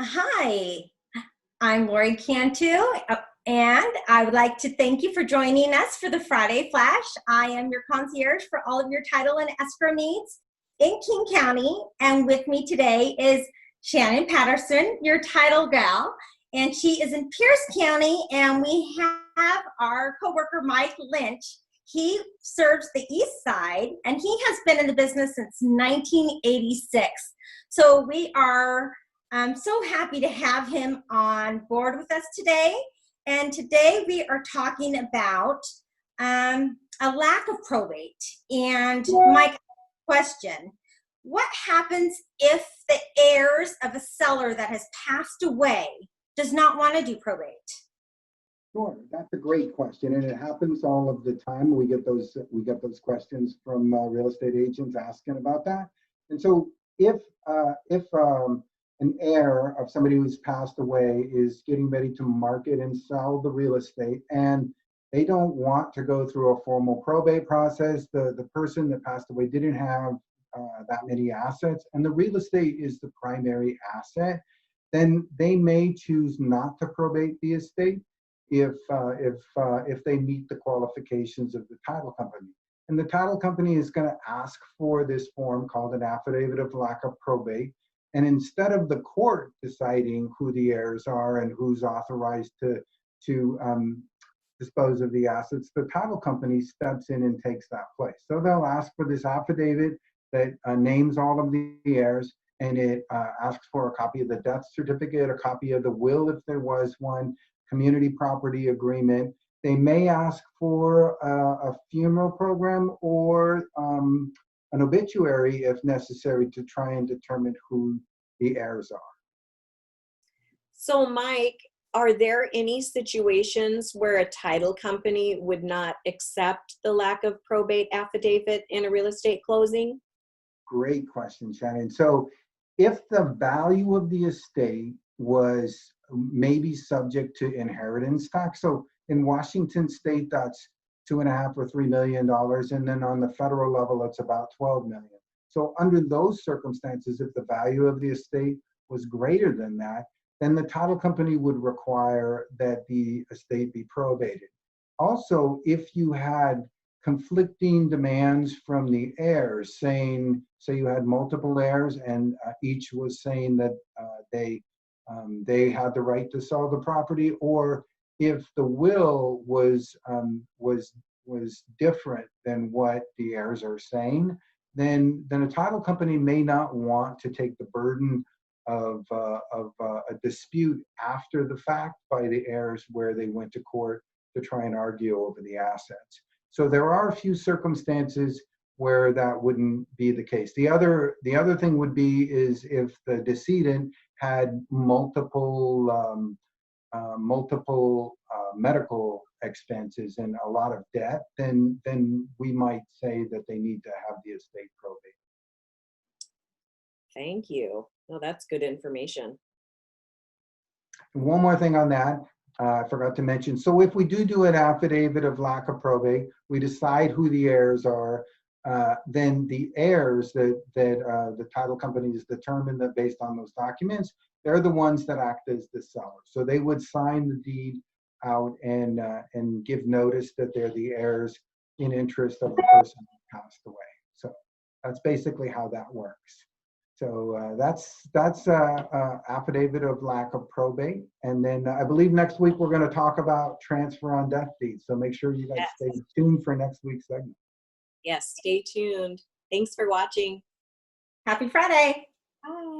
Hi, I'm Lori Cantu, and I would like to thank you for joining us for the Friday Flash. I am your concierge for all of your title and escrow needs in King County, and with me today is Shannon Patterson, your title gal, and she is in Pierce County, and we have our coworker Mike Lynch. He serves the east side, and he has been in the business since 1986. So we are I'm so happy to have him on board with us today. And today we are talking about a lack of probate. And my question, what happens if the heirs of a seller that has passed away does not want to do probate? Sure, that's a great question, and it happens all of the time. We get those questions from real estate agents asking about that. And so, if an heir of somebody who's passed away is getting ready to market and sell the real estate, and they don't want to go through a formal probate process, the person that passed away didn't have that many assets, and the real estate is the primary asset, then they may choose not to probate the estate if they meet the qualifications of the title company. And the title company is going to ask for this form called an affidavit of lack of probate. And instead of the court deciding who the heirs are and who's authorized to dispose of the assets, the title company steps in and takes that place. So they'll ask for this affidavit that names all of the heirs, and it asks for a copy of the death certificate, a copy of the will if there was one, community property agreement. They may ask for a funeral program or an obituary if necessary to try and determine who the heirs are. So Mike, are there any situations where a title company would not accept the lack of probate affidavit in a real estate closing? Great question, Shannon. So if the value of the estate was maybe subject to inheritance tax, so in Washington state, that's $2.5 or $3 million, and then on the federal level, it's about 12 million. So under those circumstances, if the value of the estate was greater than that, then the title company would require that the estate be probated. Also, if you had conflicting demands from the heirs, saying, say you had multiple heirs and each was saying that they had the right to sell the property, or if the will was different than what the heirs are saying, then a title company may not want to take the burden of a dispute after the fact by the heirs where they went to court to try and argue over the assets. So there are a few circumstances where that wouldn't be the case. The other thing would be is if the decedent had multiple medical expenses and a lot of debt, then we might say that they need to have the estate probated. Thank you. Well, that's good information. And one more thing on that, I forgot to mention. So if we do an affidavit of lack of probate, we decide who the heirs are, then the heirs that the title companies determine that based on those documents, they're the ones that act as the seller. So they would sign the deed out and give notice that they're the heirs in interest of the person who passed away. So that's basically how that works. So that's affidavit of lack of probate. And then I believe next week we're going to talk about transfer on death deeds. So make sure you guys stay tuned for next week's segment. Yes, stay tuned. Thanks for watching. Happy Friday. Bye.